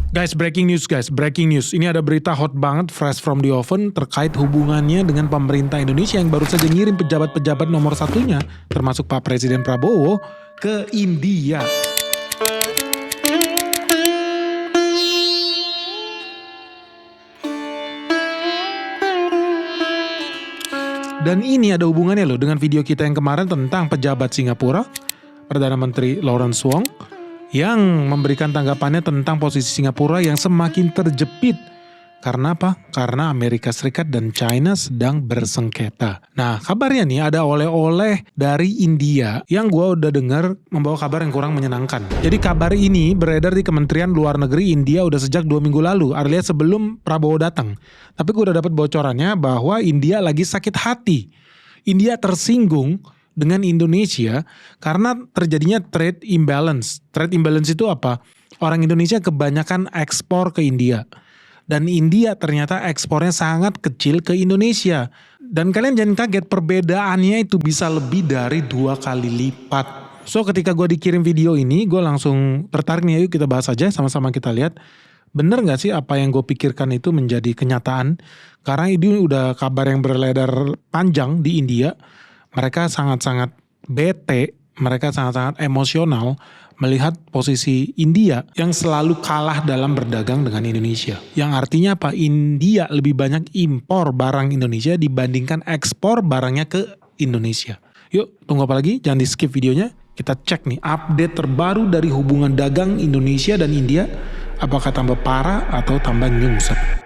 Guys, breaking news. Ini ada berita hot banget, fresh from the oven, terkait hubungannya dengan pemerintah Indonesia yang baru saja ngirim pejabat-pejabat nomor satunya, termasuk Pak Presiden Prabowo, ke India. Dan ini ada hubungannya loh dengan video kita yang kemarin tentang pejabat Singapura, Perdana Menteri Lawrence Wong, yang memberikan tanggapannya tentang posisi Singapura yang semakin terjepit. Karena apa? Karena Amerika Serikat dan China sedang bersengketa. Nah, kabarnya nih ada oleh-oleh dari India yang gue udah dengar membawa kabar yang kurang menyenangkan. Jadi kabar ini beredar di Kementerian Luar Negeri India udah sejak 2 minggu lalu, alias sebelum Prabowo datang. Tapi gue udah dapat bocorannya bahwa India lagi sakit hati. India tersinggung dengan Indonesia karena terjadinya trade imbalance. Trade imbalance itu apa? Orang Indonesia kebanyakan ekspor ke India. Dan India ternyata ekspornya sangat kecil ke Indonesia. Dan kalian jangan kaget, perbedaannya itu bisa lebih dari 2 kali lipat. So ketika gue dikirim video ini, gue langsung tertarik nih, yuk kita bahas aja, sama-sama kita lihat. Bener gak sih apa yang gue pikirkan itu menjadi kenyataan? Karena ini udah kabar yang beredar panjang di India. Mereka sangat-sangat bete, mereka sangat-sangat emosional melihat posisi India yang selalu kalah dalam berdagang dengan Indonesia. Yang artinya apa? India lebih banyak impor barang Indonesia dibandingkan ekspor barangnya ke Indonesia. Yuk, tunggu apa lagi? Jangan di skip videonya. Kita cek nih update terbaru dari hubungan dagang Indonesia dan India. Apakah tambah parah atau tambah nyungsep?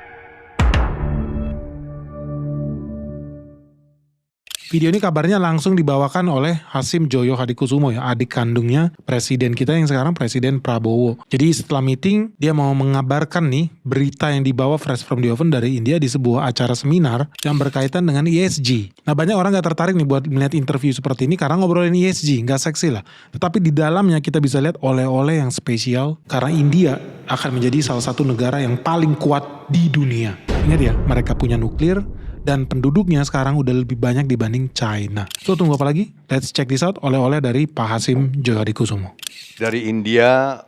Video ini kabarnya langsung dibawakan oleh Hasim Joyo Hadikusumo ya, adik kandungnya presiden kita yang sekarang Presiden Prabowo. Jadi setelah meeting, dia mau mengabarkan nih berita yang dibawa fresh from the oven dari India di sebuah acara seminar yang berkaitan dengan ESG. Nah banyak orang gak tertarik nih buat melihat interview seperti ini karena ngobrolin ESG, gak seksi lah. Tetapi di dalamnya kita bisa lihat oleh-oleh yang spesial karena India akan menjadi salah satu negara yang paling kuat di dunia. Ingat ya, mereka punya nuklir, dan penduduknya sekarang udah lebih banyak dibanding China. So tunggu apa lagi? Let's check this out, oleh-oleh dari Pak Hasim Joyo Hadikusumo. Dari India,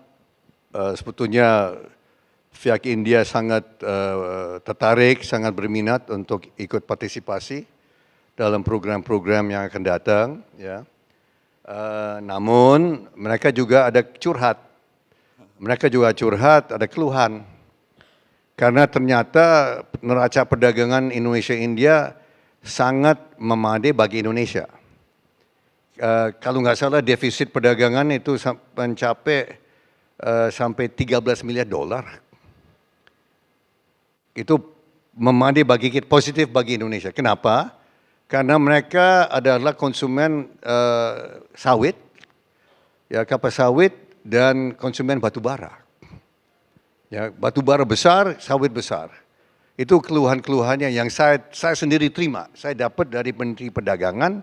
sebetulnya pihak India sangat tertarik, sangat berminat untuk ikut partisipasi dalam program-program yang akan datang. Ya. Namun mereka juga ada curhat. Mereka juga curhat, ada keluhan. Karena ternyata neraca perdagangan Indonesia-India sangat memadai bagi Indonesia. Kalau nggak salah defisit perdagangan itu mencapai sampai 13 miliar dolar. Itu memadai bagi kita, positif bagi Indonesia. Kenapa? Karena mereka adalah konsumen sawit, ya kelapa sawit dan konsumen batu bara. Ya, batu bara besar, sawit besar. Itu keluhan-keluhannya yang saya sendiri terima. Saya dapat dari Menteri Perdagangan,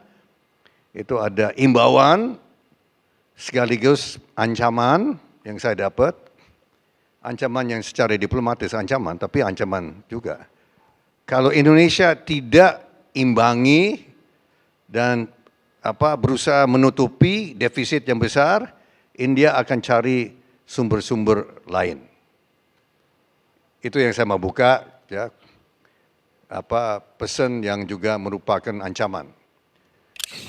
itu ada imbauan sekaligus ancaman yang saya dapat. Ancaman yang secara diplomatis ancaman, tapi ancaman juga. Kalau Indonesia tidak imbangi dan berusaha menutupi defisit yang besar, India akan cari sumber-sumber lain. Itu yang saya mau buka, ya, pesan yang juga merupakan ancaman.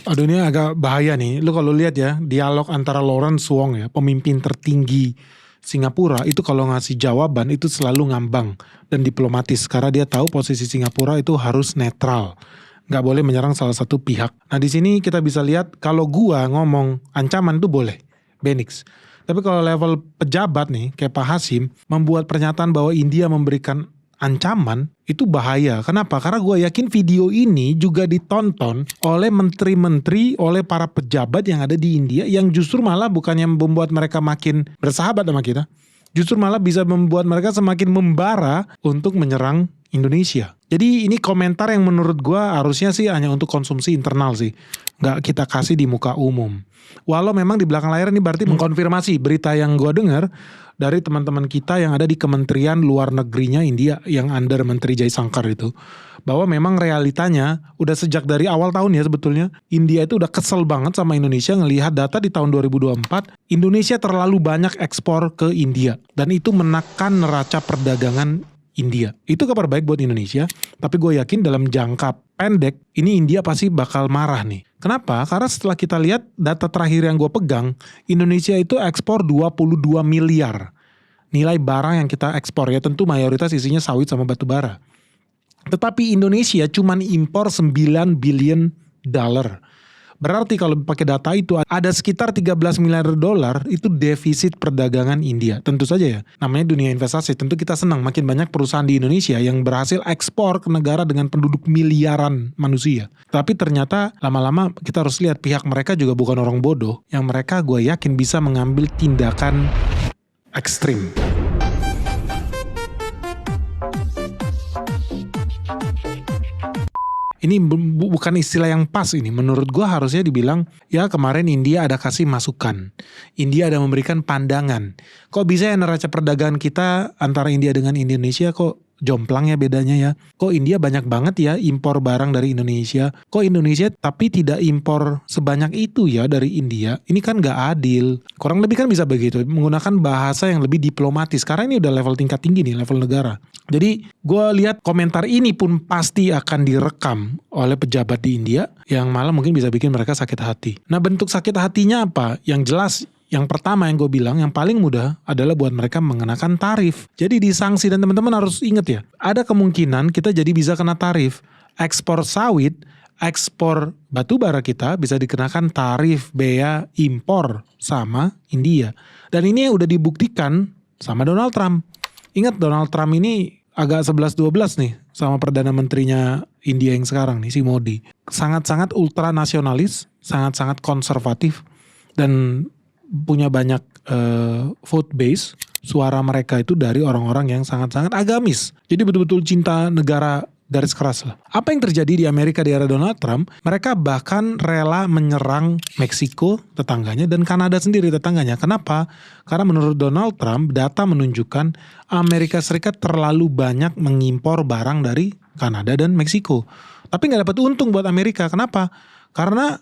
Aduh ini agak bahaya nih, lu kalau lihat ya dialog antara Lawrence Wong ya, pemimpin tertinggi Singapura itu kalau ngasih jawaban itu selalu ngambang dan diplomatis karena dia tahu posisi Singapura itu harus netral, nggak boleh menyerang salah satu pihak. Nah di sini kita bisa lihat kalau gua ngomong ancaman itu boleh, Benix. Tapi kalau level pejabat nih, kayak Pak Hasim, membuat pernyataan bahwa India memberikan ancaman, itu bahaya. Kenapa? Karena gue yakin video ini juga ditonton oleh menteri-menteri, oleh para pejabat yang ada di India, yang justru malah bukannya membuat mereka makin bersahabat sama kita, justru malah bisa membuat mereka semakin membara untuk menyerang Indonesia. Jadi ini komentar yang menurut gua harusnya sih hanya untuk konsumsi internal sih. Nggak kita kasih di muka umum. Walau memang di belakang layar ini berarti mengkonfirmasi berita yang gua dengar dari teman-teman kita yang ada di Kementerian Luar Negerinya India yang under Menteri Jaisankar itu. Bahwa memang realitanya udah sejak dari awal tahun ya sebetulnya. India itu udah kesel banget sama Indonesia ngelihat data di tahun 2024. Indonesia terlalu banyak ekspor ke India. Dan itu menekan neraca perdagangan India. Itu kabar baik buat Indonesia, tapi gue yakin dalam jangka pendek ini India pasti bakal marah nih. Kenapa? Karena setelah kita lihat data terakhir yang gue pegang, Indonesia itu ekspor 22 miliar. Nilai barang yang kita ekspor ya tentu mayoritas isinya sawit sama batu bara. Tetapi Indonesia cuman impor 9 billion dollar. Berarti kalau pakai data itu ada sekitar 13 miliar dolar itu defisit perdagangan India. Tentu saja ya, namanya dunia investasi. Tentu kita senang makin banyak perusahaan di Indonesia yang berhasil ekspor ke negara dengan penduduk miliaran manusia. Tapi ternyata lama-lama kita harus lihat pihak mereka juga bukan orang bodoh. Yang mereka gue yakin bisa mengambil tindakan ekstrim. Ini bukan istilah yang pas ini. Menurut gue harusnya dibilang, ya kemarin India ada kasih masukan. India ada memberikan pandangan. Kok bisa ya neraca perdagangan kita antara India dengan Indonesia kok jomplang ya bedanya ya. Kok India banyak banget ya impor barang dari Indonesia. Kok Indonesia tapi tidak impor sebanyak itu ya dari India. Ini kan gak adil. Kurang lebih kan bisa begitu. Menggunakan bahasa yang lebih diplomatis. Karena ini udah level tingkat tinggi nih, level negara. Jadi gue lihat komentar ini pun pasti akan direkam oleh pejabat di India. Yang malah mungkin bisa bikin mereka sakit hati. Nah bentuk sakit hatinya apa? Yang jelas yang pertama yang gue bilang, yang paling mudah adalah buat mereka mengenakan tarif. Jadi disanksi dan teman-teman harus ingat ya, ada kemungkinan kita jadi bisa kena tarif. Ekspor sawit, ekspor batu bara kita bisa dikenakan tarif bea impor sama India. Dan ini udah dibuktikan sama Donald Trump. Ingat Donald Trump ini agak 11-12 nih sama Perdana Menterinya India yang sekarang nih, si Modi. Sangat-sangat ultranasionalis, sangat-sangat konservatif, dan punya banyak vote base. Suara mereka itu dari orang-orang yang sangat-sangat agamis. Jadi betul-betul cinta negara garis keras lah. Apa yang terjadi di Amerika di era Donald Trump, mereka bahkan rela menyerang Meksiko tetangganya dan Kanada sendiri tetangganya. Kenapa? Karena menurut Donald Trump, data menunjukkan Amerika Serikat terlalu banyak mengimpor barang dari Kanada dan Meksiko. Tapi nggak dapat untung buat Amerika. Kenapa? Karena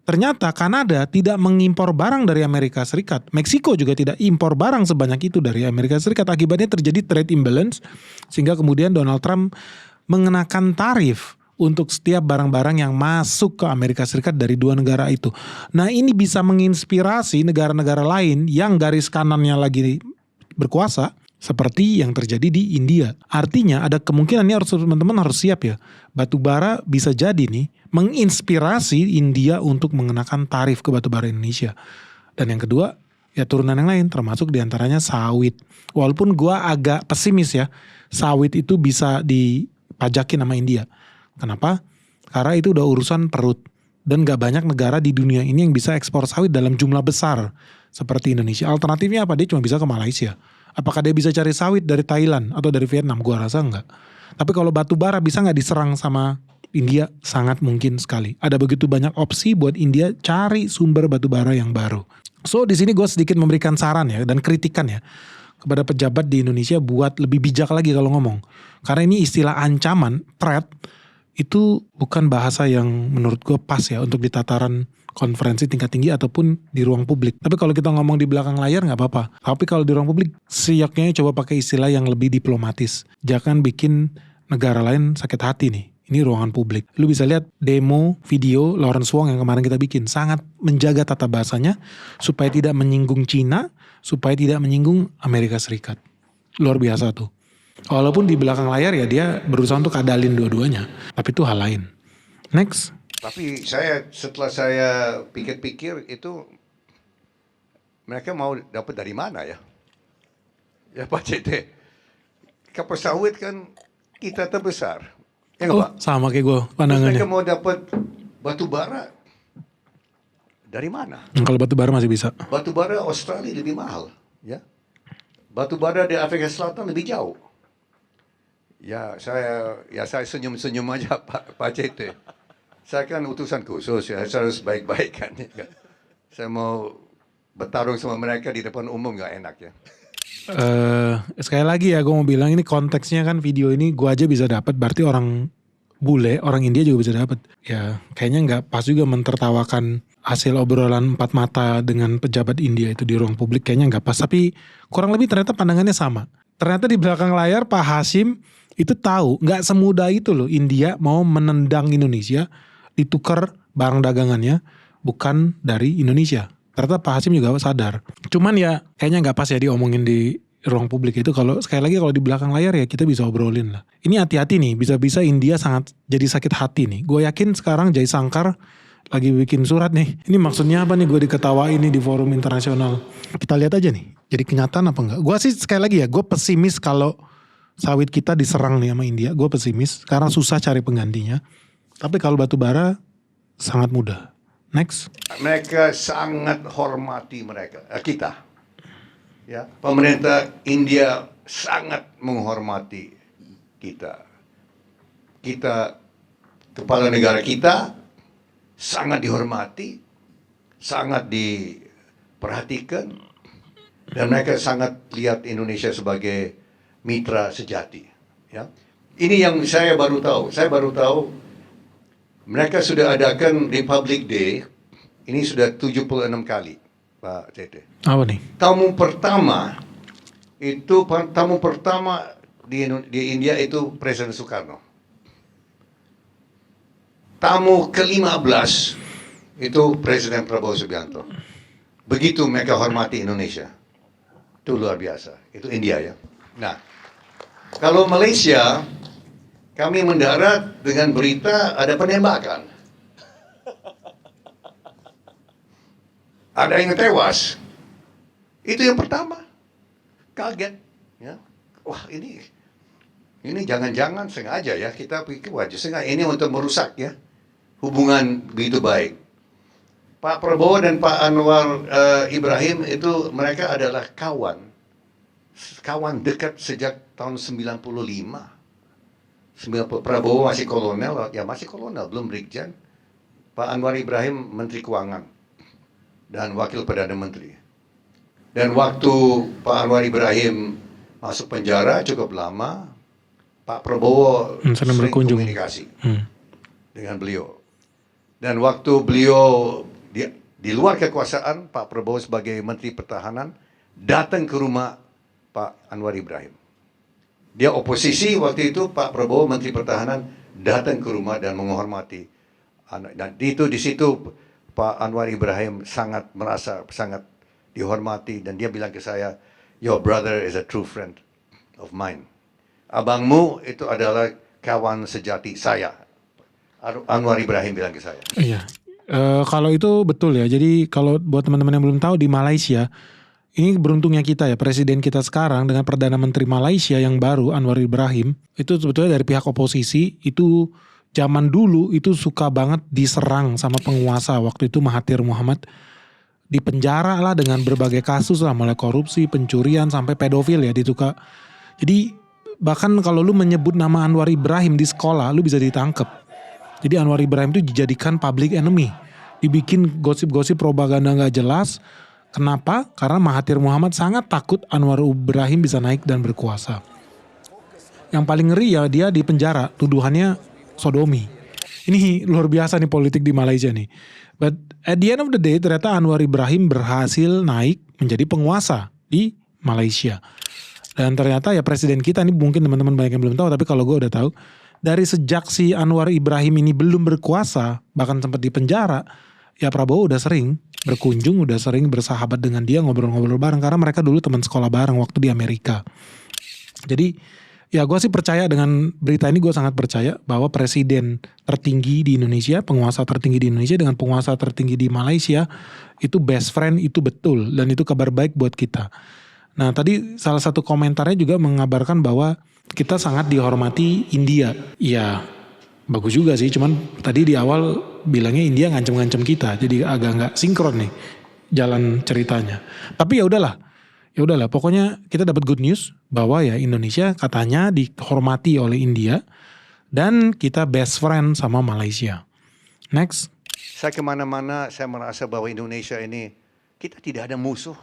ternyata Kanada tidak mengimpor barang dari Amerika Serikat. Meksiko juga tidak impor barang sebanyak itu dari Amerika Serikat. Akibatnya terjadi trade imbalance, sehingga kemudian Donald Trump mengenakan tarif untuk setiap barang-barang yang masuk ke Amerika Serikat dari dua negara itu. Nah ini bisa menginspirasi negara-negara lain yang garis kanannya lagi berkuasa, seperti yang terjadi di India. Artinya ada kemungkinan ini harus teman-teman harus siap ya. Batu bara bisa jadi nih menginspirasi India untuk mengenakan tarif ke batu bara Indonesia. Dan yang kedua ya turunan yang lain termasuk diantaranya sawit. Walaupun gua agak pesimis ya, sawit itu bisa dipajakin sama India. Kenapa? Karena itu udah urusan perut. Dan gak banyak negara di dunia ini yang bisa ekspor sawit dalam jumlah besar seperti Indonesia. Alternatifnya apa? Dia cuma bisa ke Malaysia. Apakah dia bisa cari sawit dari Thailand atau dari Vietnam? Gua rasa enggak. Tapi kalau batu bara bisa nggak diserang sama India? Sangat mungkin sekali. Ada begitu banyak opsi buat India cari sumber batu bara yang baru. So di sini gue sedikit memberikan saran ya dan kritikan ya kepada pejabat di Indonesia buat lebih bijak lagi kalau ngomong. Karena ini istilah ancaman, threat, itu bukan bahasa yang menurut gue pas ya untuk di tataran konferensi tingkat tinggi ataupun di ruang publik. Tapi kalau kita ngomong di belakang layar nggak apa-apa. Tapi kalau di ruang publik, seyaknya coba pakai istilah yang lebih diplomatis. Jangan bikin negara lain sakit hati nih. Ini ruangan publik. Lu bisa lihat demo video Lawrence Wong yang kemarin kita bikin. Sangat menjaga tata bahasanya supaya tidak menyinggung Cina, supaya tidak menyinggung Amerika Serikat. Luar biasa tuh. Walaupun di belakang layar ya dia berusaha untuk adalin dua-duanya. Tapi itu hal lain. Next. Tapi setelah saya pikir-pikir itu mereka mau dapat dari mana ya? Ya Pak CT, kapal sawit kan kita terbesar. Ya Pak? Sama kayak gue Terus pandangannya. mereka mau dapat batu bara dari mana? Kalau batu bara masih bisa. Batu bara Australia lebih mahal, ya. Batu bara di Afrika Selatan lebih jauh. saya senyum-senyum aja Pak Cete. Saya kan utusan khusus ya, saya harus baik-baik kan. Saya mau bertarung sama mereka di depan umum nggak enak ya. Sekali lagi ya gue mau bilang ini konteksnya kan video ini gue aja bisa dapat, berarti orang bule, orang India juga bisa dapat. Ya kayaknya nggak pas juga mentertawakan hasil obrolan empat mata dengan pejabat India itu di ruang publik, kayaknya nggak pas. Tapi kurang lebih ternyata pandangannya sama. Ternyata di belakang layar Pak Hasyim itu tahu nggak semudah itu loh India mau menendang Indonesia, ditukar barang dagangannya bukan dari Indonesia. Ternyata Pak Hasyim juga sadar. Cuman ya kayaknya nggak pas ya diomongin di ruang publik itu. Kalau sekali lagi kalau di belakang layar ya kita bisa obrolin lah. Ini hati-hati nih, bisa-bisa India sangat jadi sakit hati nih. Gue yakin sekarang Jai Sankar lagi bikin surat nih. Ini maksudnya apa nih gue diketawain nih di forum internasional. Kita lihat aja nih. Jadi kenyataan apa enggak? Gue sih sekali lagi ya, gue pesimis kalau sawit kita diserang nih sama India. Gue pesimis karena susah cari penggantinya. Tapi kalau batu bara sangat mudah. Next. Mereka sangat hormati kita. Ya, pemerintah India sangat menghormati kita. Kepala negara kita sangat dihormati, sangat diperhatikan, dan mereka sangat lihat Indonesia sebagai mitra sejati. Ya, ini yang saya baru tahu. Saya baru tahu mereka sudah adakan Republic Day, ini sudah 76 kali, Pak Tete. Apa nih? Tamu pertama di India itu Presiden Soekarno. Tamu ke-15 itu Presiden Prabowo Subianto. Begitu mereka hormati Indonesia. Itu luar biasa. Itu India ya. Nah, kalau Malaysia, kami mendarat dengan berita ada penembakan. Ada yang tewas. Itu yang pertama. Kaget. Ya. Wah ini jangan-jangan sengaja ya. Kita pikir wajah sengaja. Ini untuk merusak ya. Hubungan begitu baik. Pak Prabowo dan Pak Anwar Ibrahim itu mereka adalah kawan dekat sejak tahun 95. Prabowo masih kolonel, belum brigjen. Pak Anwar Ibrahim Menteri Keuangan dan Wakil Perdana Menteri. Dan waktu Pak Anwar Ibrahim masuk penjara cukup lama, Pak Prabowo sering komunikasi dengan beliau. Dan waktu beliau di luar kekuasaan, Pak Prabowo sebagai Menteri Pertahanan datang ke rumah Pak Anwar Ibrahim. Dia oposisi waktu itu, Pak Prabowo Menteri Pertahanan datang ke rumah dan menghormati. Dan di situ Pak Anwar Ibrahim merasa sangat dihormati dan dia bilang ke saya, "Your brother is a true friend of mine." Abangmu itu adalah kawan sejati saya. Anwar Ibrahim bilang ke saya. Iya. Kalau itu betul ya. Jadi kalau buat teman-teman yang belum tahu, di Malaysia ini beruntungnya kita ya, presiden kita sekarang dengan Perdana Menteri Malaysia yang baru Anwar Ibrahim itu sebetulnya dari pihak oposisi itu zaman dulu itu suka banget diserang sama penguasa waktu itu Mahathir Mohamad, dipenjara lah dengan berbagai kasus lah, mulai korupsi, pencurian sampai pedofil ya dituka. Jadi bahkan kalau lu menyebut nama Anwar Ibrahim di sekolah lu bisa ditangkap. Jadi Anwar Ibrahim itu dijadikan public enemy, dibikin gosip-gosip propaganda nggak jelas. Kenapa? Karena Mahathir Mohamad sangat takut Anwar Ibrahim bisa naik dan berkuasa. Yang paling ngeri ya dia di penjara, tuduhannya sodomi. Ini luar biasa nih politik di Malaysia nih. But at the end of the day ternyata Anwar Ibrahim berhasil naik menjadi penguasa di Malaysia. Dan ternyata ya presiden kita ini mungkin teman-teman banyak yang belum tahu, tapi kalau gue udah tahu. Dari sejak si Anwar Ibrahim ini belum berkuasa, bahkan sempat di penjara, ya Prabowo udah sering berkunjung, udah sering bersahabat dengan dia, ngobrol-ngobrol bareng. Karena mereka dulu teman sekolah bareng waktu di Amerika. Jadi ya gue sih percaya dengan berita ini, gue sangat percaya bahwa presiden tertinggi di Indonesia, penguasa tertinggi di Indonesia dengan penguasa tertinggi di Malaysia, itu best friend, itu betul. Dan itu kabar baik buat kita. Nah tadi salah satu komentarnya juga mengabarkan bahwa kita sangat dihormati India. Ya bagus juga sih, cuman tadi di awal bilangnya India ngancem-ngancem kita. Jadi agak nggak sinkron nih jalan ceritanya. Tapi ya udahlah, Ya udahlah, pokoknya kita dapat good news bahwa ya Indonesia katanya dihormati oleh India dan kita best friend sama Malaysia. Next. Saya kemana-mana, saya merasa bahwa Indonesia ini, kita tidak ada musuh.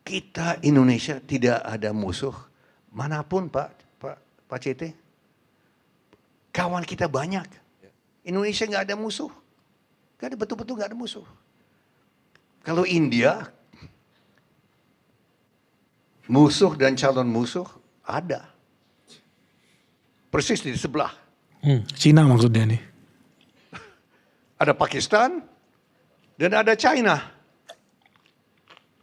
Kita Indonesia tidak ada musuh. Manapun Pak CT. Kawan kita banyak. Indonesia nggak ada musuh. Nggak ada, betul-betul nggak ada musuh. Kalau India, musuh dan calon musuh ada. Persis di sebelah. Cina maksudnya nih. Ada Pakistan dan ada China.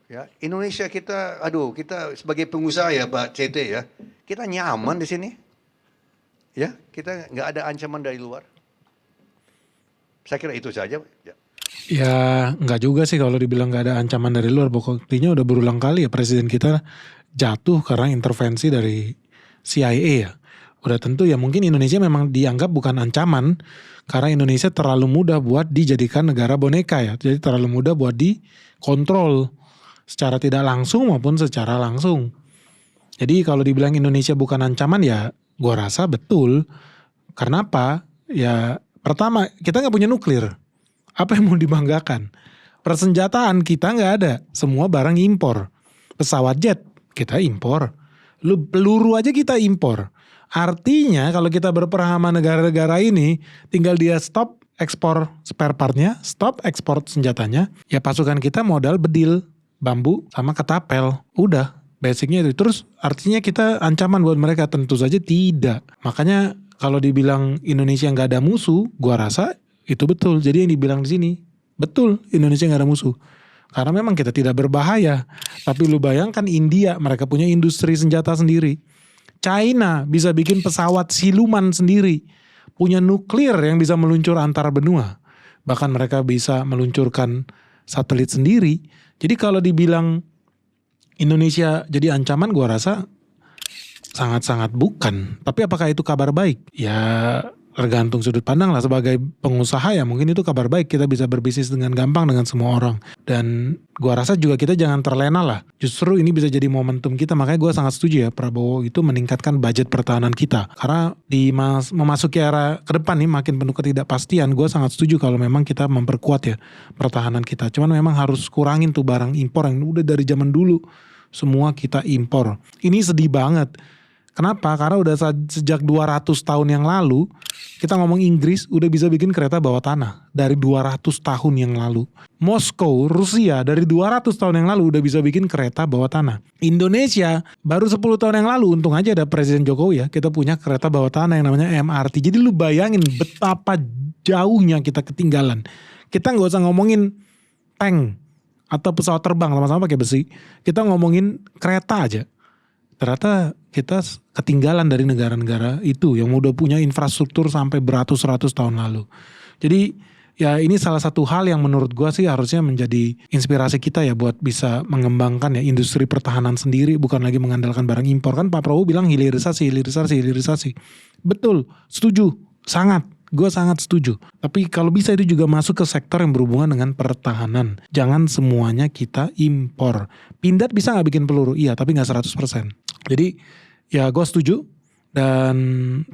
Ya, Indonesia kita, kita sebagai pengusaha ya Pak CT ya, kita nyaman di sini. Ya, kita nggak ada ancaman dari luar. Saya kira itu saja. Ya. Ya nggak juga sih kalau dibilang nggak ada ancaman dari luar. Buktinya udah berulang kali ya presiden kita jatuh karena intervensi dari CIA ya. Udah tentu ya mungkin Indonesia memang dianggap bukan ancaman karena Indonesia terlalu mudah buat dijadikan negara boneka ya. Jadi terlalu mudah buat dikontrol secara tidak langsung maupun secara langsung. Jadi kalau dibilang Indonesia bukan ancaman ya gua rasa betul. Karena apa? Ya pertama kita nggak punya nuklir. Apa yang mau dibanggakan? Persenjataan kita nggak ada. Semua barang impor. Pesawat jet kita impor. Peluru aja kita impor. Artinya kalau kita berperang sama negara-negara ini, tinggal dia stop ekspor spare partnya, stop ekspor senjatanya, ya pasukan kita modal bedil, bambu, sama ketapel. Udah, basicnya itu. Terus artinya kita ancaman buat mereka? Tentu saja tidak. Makanya kalau dibilang Indonesia nggak ada musuh, gua rasa itu betul. Jadi yang dibilang di sini, betul Indonesia nggak ada musuh. Karena memang kita tidak berbahaya. Tapi lu bayangkan India, mereka punya industri senjata sendiri. China bisa bikin pesawat siluman sendiri. Punya nuklir yang bisa meluncur antar benua. Bahkan mereka bisa meluncurkan satelit sendiri. Jadi kalau dibilang Indonesia jadi ancaman, gua rasa sangat-sangat bukan. Tapi apakah itu kabar baik? Ya tergantung sudut pandang lah. Sebagai pengusaha ya mungkin itu kabar baik. Kita bisa berbisnis dengan gampang dengan semua orang. Dan gua rasa juga kita jangan terlena lah. Justru ini bisa jadi momentum kita. Makanya gua sangat setuju ya Prabowo itu meningkatkan budget pertahanan kita. Karena memasuki era ke depan nih makin penuh ketidakpastian. Gua sangat setuju kalau memang kita memperkuat ya pertahanan kita. Cuman memang harus kurangin tuh barang impor yang udah dari zaman dulu. Semua kita impor. Ini sedih banget. Kenapa? Karena udah sejak 200 tahun yang lalu kita ngomong Inggris udah bisa bikin kereta bawah tanah dari 200 tahun yang lalu. Moskow, Rusia dari 200 tahun yang lalu udah bisa bikin kereta bawah tanah. Indonesia baru 10 tahun yang lalu, untung aja ada Presiden Jokowi ya, kita punya kereta bawah tanah yang namanya MRT. Jadi lu bayangin betapa jauhnya kita ketinggalan. Kita nggak usah ngomongin tank atau pesawat terbang sama-sama pakai besi. Kita ngomongin kereta aja. Ternyata kita ketinggalan dari negara-negara itu yang udah punya infrastruktur sampai beratus-ratus tahun lalu. Jadi ya ini salah satu hal yang menurut gua sih harusnya menjadi inspirasi kita ya buat bisa mengembangkan ya industri pertahanan sendiri, bukan lagi mengandalkan barang impor. Kan Pak Prabowo bilang hilirisasi. Betul, setuju, sangat. Gue sangat setuju. Tapi kalau bisa itu juga masuk ke sektor yang berhubungan dengan pertahanan. Jangan semuanya kita impor. Pindad bisa gak bikin peluru? Iya, tapi gak 100%. Jadi ya gue setuju. Dan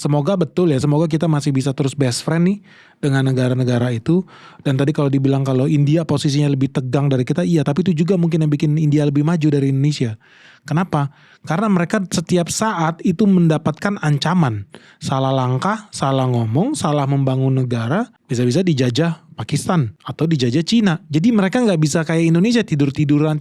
semoga betul ya, semoga kita masih bisa terus best friend nih dengan negara-negara itu. Dan tadi kalau dibilang kalau India posisinya lebih tegang dari kita, iya, tapi itu juga mungkin yang bikin India lebih maju dari Indonesia. Kenapa? Karena mereka setiap saat itu mendapatkan ancaman. Salah langkah, salah ngomong, salah membangun negara, bisa-bisa dijajah Pakistan atau dijajah Cina. Jadi mereka nggak bisa kayak Indonesia tidur-tiduran,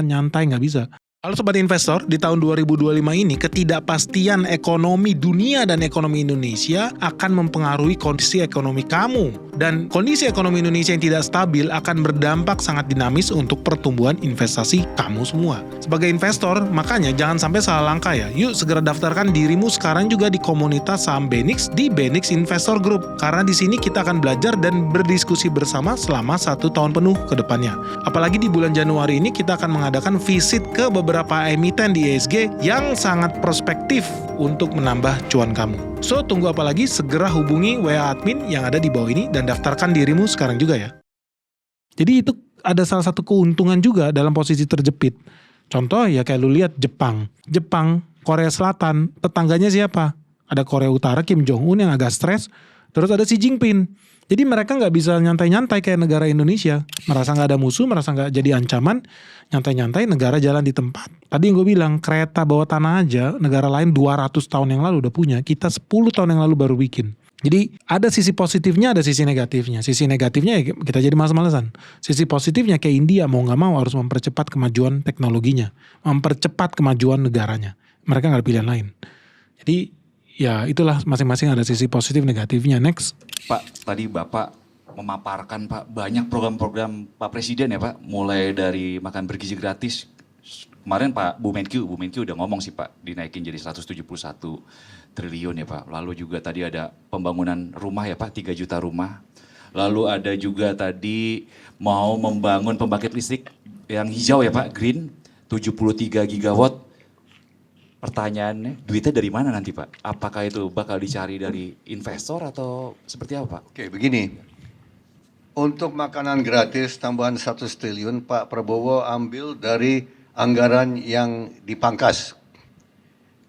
nyantai, nggak bisa. Halo Sobat Investor, di tahun 2025 ini ketidakpastian ekonomi dunia dan ekonomi Indonesia akan mempengaruhi kondisi ekonomi kamu. Dan kondisi ekonomi Indonesia yang tidak stabil akan berdampak sangat dinamis untuk pertumbuhan investasi kamu semua. Sebagai investor, makanya jangan sampai salah langkah ya. Yuk segera daftarkan dirimu sekarang juga di komunitas saham Benix di Benix Investor Group. Karena di sini kita akan belajar dan berdiskusi bersama selama 1 tahun penuh ke depannya. Apalagi di bulan Januari ini kita akan mengadakan visit ke beberapa emiten di ESG yang sangat prospektif untuk menambah cuan kamu. So, tunggu apa lagi? Segera hubungi WA admin yang ada di bawah ini dan daftarkan dirimu sekarang juga ya. Jadi itu ada salah satu keuntungan juga dalam posisi terjepit. Contoh ya kayak lu lihat Jepang, Korea Selatan, tetangganya siapa? Ada Korea Utara Kim Jong Un yang agak stres, terus ada Xi Jinping. Jadi mereka nggak bisa nyantai-nyantai kayak negara Indonesia. Merasa nggak ada musuh, merasa nggak jadi ancaman, nyantai-nyantai negara jalan di tempat. Tadi yang gue bilang, kereta bawah tanah aja negara lain 200 tahun yang lalu udah punya. Kita 10 tahun yang lalu baru bikin. Jadi ada sisi positifnya, ada sisi negatifnya. Sisi negatifnya ya kita jadi malas-malasan. Sisi positifnya kayak India mau nggak mau harus mempercepat kemajuan teknologinya. Mempercepat kemajuan negaranya. Mereka nggak ada pilihan lain. Jadi ya itulah masing-masing ada sisi positif negatifnya. Next. Pak, tadi Bapak memaparkan Pak banyak program-program Pak Presiden ya Pak, mulai dari makan bergizi gratis. Kemarin Pak Bu Menkyu udah ngomong sih Pak, dinaikin jadi 171 triliun ya Pak. Lalu juga tadi ada pembangunan rumah ya Pak, 3 juta rumah. Lalu ada juga tadi mau membangun pembangkit listrik yang hijau ya Pak, green, 73 gigawatt. Pertanyaannya, duitnya dari mana nanti Pak? Apakah itu bakal dicari dari investor atau seperti apa Pak? Oke, begini. Untuk makanan gratis tambahan 100 triliun, Pak Prabowo ambil dari anggaran yang dipangkas.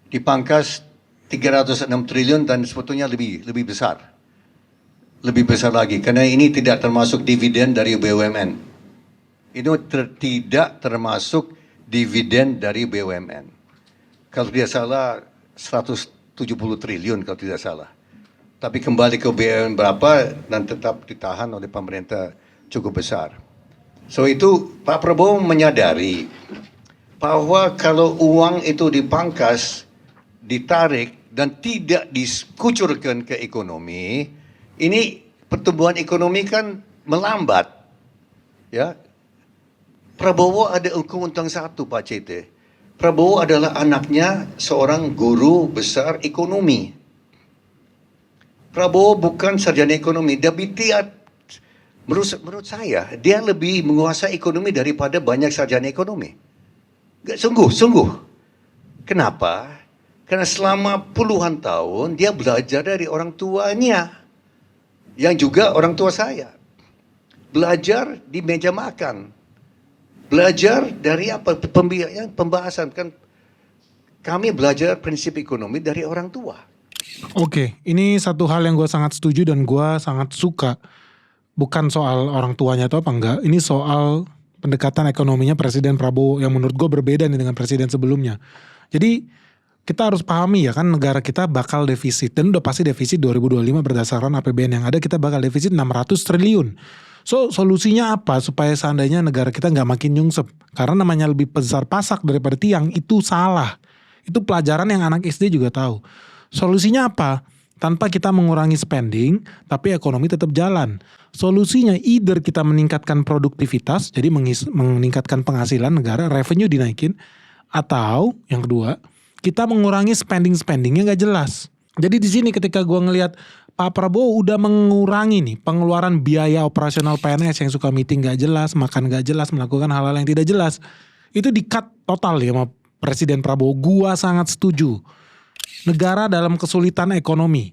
Dipangkas 306 triliun dan sebetulnya lebih besar. Lebih besar lagi, karena ini tidak termasuk dividen dari BUMN. Ini tidak termasuk dividen dari BUMN. Kalau tidak salah 170 triliun kalau tidak salah. Tapi kembali ke BUMN berapa dan tetap ditahan oleh pemerintah cukup besar. So itu Pak Prabowo menyadari bahwa kalau uang itu dipangkas, ditarik dan tidak dikucurkan ke ekonomi, ini pertumbuhan ekonomi kan melambat. Ya. Prabowo ada keuntungan satu Pak CT. Prabowo adalah anaknya seorang guru besar ekonomi. Prabowo bukan sarjana ekonomi, tapi dia menurut saya dia lebih menguasai ekonomi daripada banyak sarjana ekonomi. Sungguh. Kenapa? Karena selama puluhan tahun dia belajar dari orang tuanya, yang juga orang tua saya. Belajar di meja makan. Belajar dari apa? Pembahasan kan kami belajar prinsip ekonomi dari orang tua. Oke, ini satu hal yang gue sangat setuju dan gue sangat suka. Bukan soal orang tuanya atau apa enggak, ini soal pendekatan ekonominya Presiden Prabowo yang menurut gue berbeda nih dengan presiden sebelumnya. Jadi kita harus pahami ya kan negara kita bakal defisit dan udah pasti defisit 2025 berdasarkan APBN yang ada kita bakal defisit 600 triliun. So solusinya apa supaya seandainya negara kita nggak makin nyungsep? Karena namanya lebih besar pasak daripada tiang itu salah. Itu pelajaran yang anak SD juga tahu. Solusinya apa? Tanpa kita mengurangi spending, tapi ekonomi tetap jalan. Solusinya either kita meningkatkan produktivitas, jadi meningkatkan penghasilan negara, revenue dinaikin, atau yang kedua kita mengurangi spending yang nggak jelas. Jadi di sini ketika gue ngelihat Pak Prabowo udah mengurangi nih pengeluaran biaya operasional PNS yang suka meeting gak jelas, makan gak jelas, melakukan hal-hal yang tidak jelas. Itu di-cut total ya sama Presiden Prabowo. Gua sangat setuju. Negara dalam kesulitan ekonomi.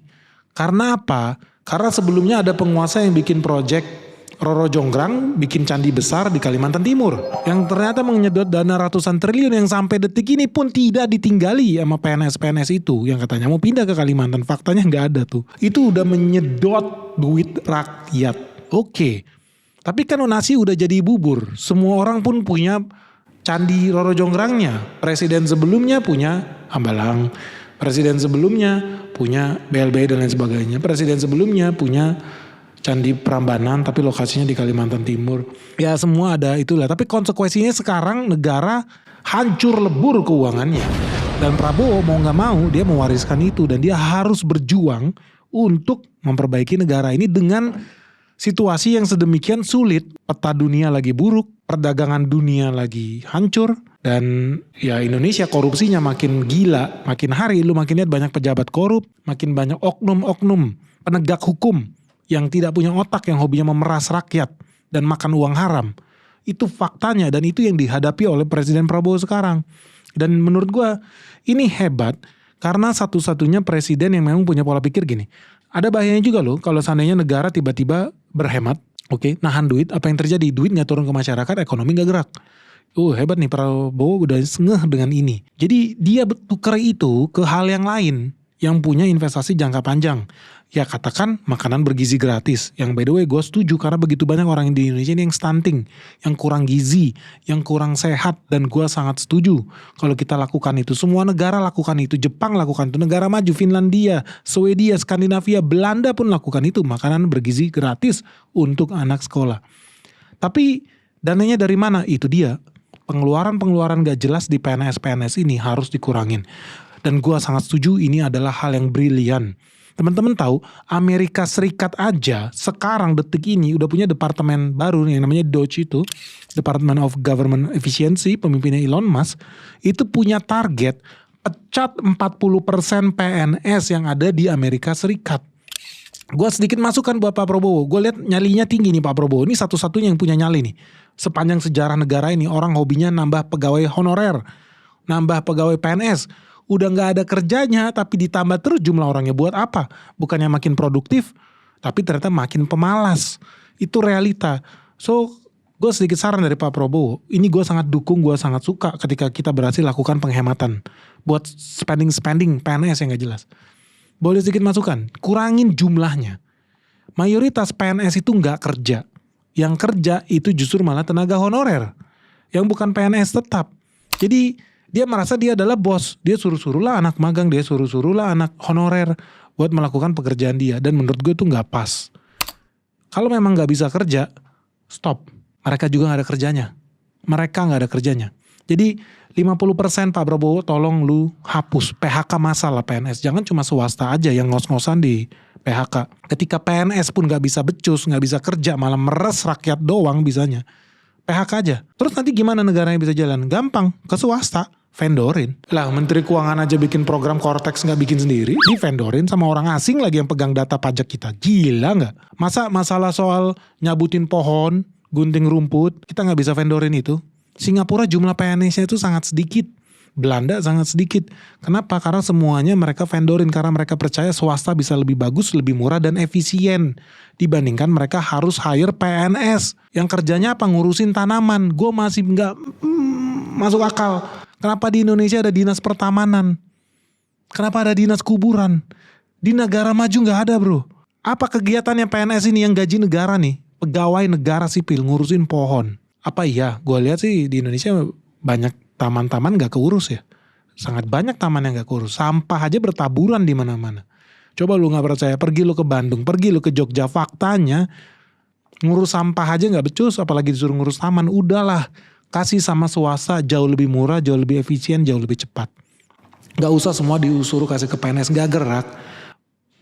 Karena apa? Karena sebelumnya ada penguasa yang bikin proyek Roro Jonggrang bikin candi besar di Kalimantan Timur yang ternyata menyedot dana ratusan triliun yang sampai detik ini pun tidak ditinggali sama PNS itu yang katanya mau pindah ke Kalimantan. Faktanya nggak ada tuh. Itu udah menyedot duit rakyat. Oke. Tapi kan nasi udah jadi bubur. Semua orang pun punya candi Roro Jonggrangnya. Presiden sebelumnya punya Hambalang. Presiden sebelumnya punya BLBI dan lain sebagainya. Presiden sebelumnya punya Candi Prambanan tapi lokasinya di Kalimantan Timur. Ya semua ada itulah. Tapi konsekuensinya sekarang negara hancur lebur keuangannya. Dan Prabowo mau gak mau dia mewariskan itu. Dan dia harus berjuang untuk memperbaiki negara ini dengan situasi yang sedemikian sulit. Peta dunia lagi buruk. Perdagangan dunia lagi hancur. Dan ya Indonesia korupsinya makin gila. Makin hari lu makin lihat banyak pejabat korup. Makin banyak oknum-oknum penegak hukum yang tidak punya otak, yang hobinya memeras rakyat dan makan uang haram. Itu faktanya dan itu yang dihadapi oleh Presiden Prabowo sekarang. Dan menurut gue ini hebat karena satu-satunya presiden yang memang punya pola pikir gini. Ada bahayanya juga loh kalau seandainya negara tiba-tiba berhemat, Oke, nahan duit, apa yang terjadi? Duit nggak turun ke masyarakat, ekonomi nggak gerak. Hebat nih Prabowo udah ngeh dengan ini. Jadi dia tukar itu ke hal yang lain yang punya investasi jangka panjang. Ya katakan makanan bergizi gratis. Yang by the way gue setuju karena begitu banyak orang di Indonesia ini yang stunting, yang kurang gizi, yang kurang sehat. Dan gue sangat setuju kalau kita lakukan itu. Semua negara lakukan itu. Jepang lakukan itu. Negara maju, Finlandia, Swedia, Skandinavia, Belanda pun lakukan itu. Makanan bergizi gratis untuk anak sekolah. Tapi dananya dari mana? Itu dia. Pengeluaran gak jelas di PNS ini harus dikurangin. Dan gue sangat setuju ini adalah hal yang brilian. Teman-teman tahu Amerika Serikat aja sekarang detik ini udah punya departemen baru yang namanya DOGE itu. Department of Government Efficiency, pemimpinnya Elon Musk. Itu punya target pecat 40% PNS yang ada di Amerika Serikat. Gue sedikit masukan buat Pak Prabowo. Gue lihat nyalinya tinggi nih Pak Prabowo. Ini satu-satunya yang punya nyali nih. Sepanjang sejarah negara ini orang hobinya nambah pegawai honorer. Nambah pegawai PNS. Udah gak ada kerjanya tapi ditambah terus jumlah orangnya buat apa? Bukannya makin produktif tapi ternyata makin pemalas. Itu realita. So gue sedikit saran dari Pak Prabowo. Ini gue sangat dukung, gue sangat suka ketika kita berhasil lakukan penghematan. Buat spending PNS yang gak jelas. Boleh sedikit masukan, kurangin jumlahnya. Mayoritas PNS itu gak kerja. Yang kerja itu justru malah tenaga honorer. Yang bukan PNS tetap. Jadi dia merasa dia adalah bos. Dia suruh-suruhlah anak magang, dia suruh-suruhlah anak honorer buat melakukan pekerjaan dia. Dan menurut gue itu gak pas. Kalau memang gak bisa kerja, stop. Mereka juga gak ada kerjanya. Mereka gak ada kerjanya. Jadi 50% Pak Prabowo tolong lu hapus PHK massal lah PNS. Jangan cuma swasta aja yang ngos-ngosan di PHK. Ketika PNS pun gak bisa becus, gak bisa kerja, malah meres rakyat doang bisanya. PHK aja. Terus nanti gimana negaranya bisa jalan? Gampang, ke swasta. Vendorin. Lah Menteri Keuangan aja bikin program Cortex gak bikin sendiri. Di vendorin sama orang asing lagi yang pegang data pajak kita. Gila gak? Masa masalah soal nyabutin pohon, gunting rumput, kita gak bisa vendorin itu? Singapura jumlah PNS-nya itu sangat sedikit. Belanda sangat sedikit. Kenapa? Karena semuanya mereka vendorin. Karena mereka percaya swasta bisa lebih bagus, lebih murah dan efisien. Dibandingkan mereka harus hire PNS. Yang kerjanya apa? Ngurusin tanaman. Gue masih gak masuk akal. Kenapa di Indonesia ada dinas pertamanan? Kenapa ada dinas kuburan? Di negara maju gak ada bro. Apa kegiatannya PNS ini yang gaji negara nih? Pegawai negara sipil ngurusin pohon. Apa iya? Gue lihat sih di Indonesia banyak taman-taman gak keurus ya. Sangat banyak taman yang gak keurus. Sampah aja bertaburan di mana-mana. Coba lu gak percaya, pergi lu ke Bandung, pergi lu ke Jogja. Faktanya ngurus sampah aja gak becus, apalagi disuruh ngurus taman. Udahlah, kasih sama swasta jauh lebih murah, jauh lebih efisien, jauh lebih cepat. Gak usah semua disuruh kasih ke PNS, gak gerak.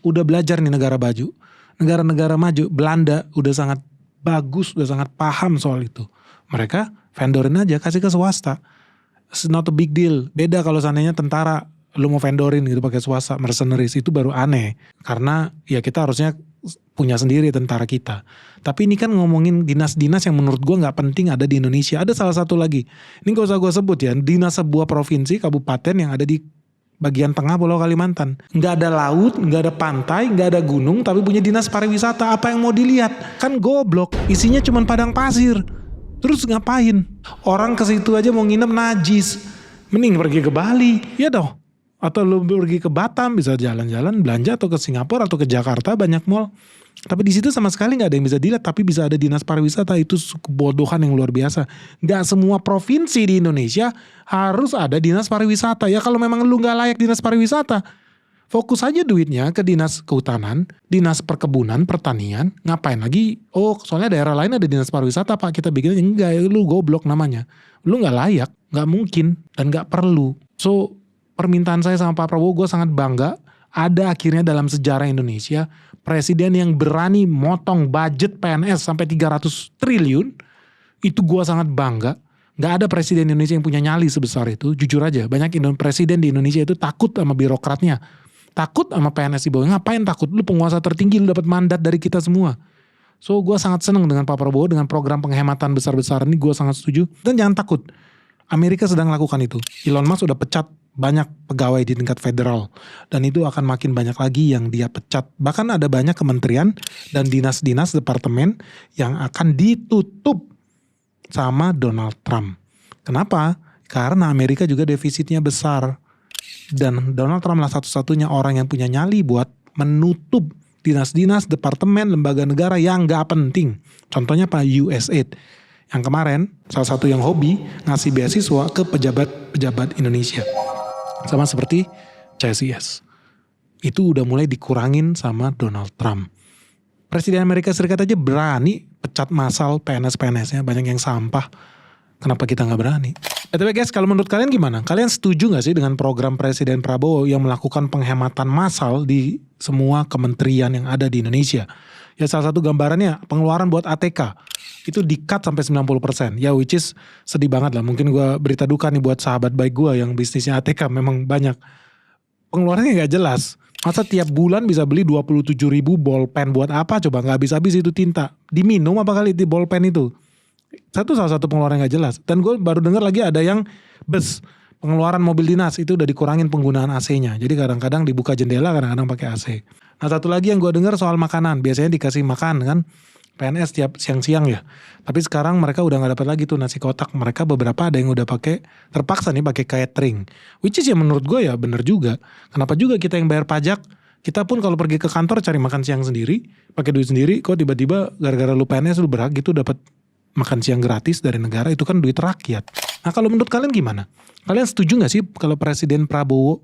Udah belajar nih negara maju. Negara-negara maju, Belanda udah sangat bagus, udah sangat paham soal itu. Mereka vendorin aja, kasih ke swasta. It's not a big deal. Beda kalau seandainya tentara, lu mau vendorin gitu pakai swasta, mercenaries, itu baru aneh. Karena ya kita harusnya punya sendiri tentara kita. Tapi ini kan ngomongin dinas-dinas yang menurut gue gak penting ada di Indonesia. Ada salah satu lagi. Ini gak usah gue sebut ya. Dinas sebuah provinsi, kabupaten yang ada di bagian tengah Pulau Kalimantan. Gak ada laut, gak ada pantai, gak ada gunung, tapi punya dinas pariwisata. Apa yang mau dilihat? Kan goblok. Isinya cuma padang pasir. Terus ngapain? Orang ke situ aja mau nginep najis. Mending pergi ke Bali, ya dong. Atau lu pergi ke Batam, bisa jalan-jalan, belanja, atau ke Singapura atau ke Jakarta, banyak mall. Tapi di situ sama sekali nggak ada yang bisa dilihat, tapi bisa ada dinas pariwisata. Itu kebodohan yang luar biasa. Nggak semua provinsi di Indonesia harus ada dinas pariwisata. Ya kalau memang lu nggak layak dinas pariwisata, fokus aja duitnya ke dinas kehutanan, dinas perkebunan, pertanian. Ngapain lagi? Oh, soalnya daerah lain ada dinas pariwisata Pak, kita bikinnya. Enggak, lu goblok namanya. Lu gak layak, gak mungkin, dan gak perlu. So, permintaan saya sama Pak Prabowo, gue sangat bangga. Ada akhirnya dalam sejarah Indonesia, presiden yang berani motong budget PNS sampai 300 triliun. Itu gue sangat bangga. Gak ada presiden Indonesia yang punya nyali sebesar itu. Jujur aja, banyak presiden di Indonesia itu takut sama birokratnya. Takut sama PNS di bawah. Ngapain takut? Lu penguasa tertinggi, lu dapat mandat dari kita semua. So gue sangat senang dengan Pak Prabowo, dengan program penghematan besar-besaran ini gue sangat setuju. Dan jangan takut, Amerika sedang lakukan itu. Elon Musk udah pecat banyak pegawai di tingkat federal. Dan itu akan makin banyak lagi yang dia pecat. Bahkan ada banyak kementerian dan dinas-dinas departemen yang akan ditutup sama Donald Trump. Kenapa? Karena Amerika juga defisitnya besar. Dan Donald Trump lah satu-satunya orang yang punya nyali buat menutup dinas-dinas, departemen, lembaga negara yang gak penting. Contohnya Pak USAID. Yang kemarin salah satu yang hobi ngasih beasiswa ke pejabat-pejabat Indonesia. Sama seperti CSIS. Itu udah mulai dikurangin sama Donald Trump. Presiden Amerika Serikat aja berani pecat massal PNS-PNS-nya, banyak yang sampah. Kenapa kita gak berani? Tapi guys, kalau menurut kalian gimana? Kalian setuju gak sih dengan program Presiden Prabowo yang melakukan penghematan massal di semua kementerian yang ada di Indonesia? Ya salah satu gambarannya pengeluaran buat ATK itu di-cut sampai 90%. Ya which is sedih banget lah. Mungkin gue berita duka nih buat sahabat baik gue yang bisnisnya ATK memang banyak. Pengeluarannya gak jelas. Masa tiap bulan bisa beli 27.000 bolpen buat apa coba? Gak habis-habis itu tinta. Diminum apa kali di bolpen itu? Salah satu pengeluaran gak jelas. Dan gue baru dengar lagi ada yang pengeluaran mobil dinas itu udah dikurangin penggunaan AC-nya. Jadi kadang-kadang dibuka jendela, kadang-kadang pakai AC. Nah satu lagi yang gue dengar soal makanan. Biasanya dikasih makan kan PNS tiap siang-siang ya. Tapi sekarang mereka udah gak dapat lagi tuh nasi kotak. Mereka beberapa ada yang udah terpaksa nih pakai catering. Which is ya menurut gue ya bener juga. Kenapa juga kita yang bayar pajak, kita pun kalau pergi ke kantor cari makan siang sendiri, pakai duit sendiri, kok tiba-tiba gara-gara lu PNS lu berhak gitu dapat makan siang gratis dari negara, itu kan duit rakyat. Nah kalau menurut kalian gimana? Kalian setuju gak sih kalau Presiden Prabowo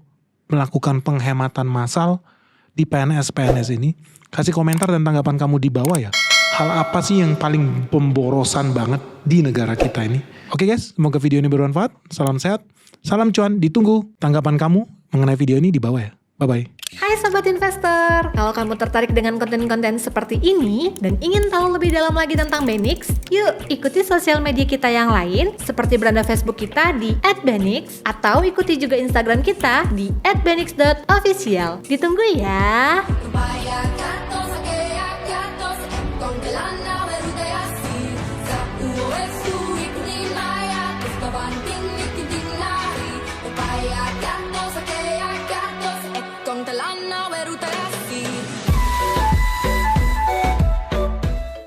melakukan penghematan massal di PNS-PNS ini? Kasih komentar dan tanggapan kamu di bawah ya. Hal apa sih yang paling pemborosan banget di negara kita ini? Oke guys, semoga video ini bermanfaat. Salam sehat, salam cuan. Ditunggu tanggapan kamu mengenai video ini di bawah ya. Bye-bye. Hai Sobat Investor, kalau kamu tertarik dengan konten-konten seperti ini dan ingin tahu lebih dalam lagi tentang Benix, yuk ikuti sosial media kita yang lain seperti beranda Facebook kita di @benix atau ikuti juga Instagram kita di @benix.official. Ditunggu ya.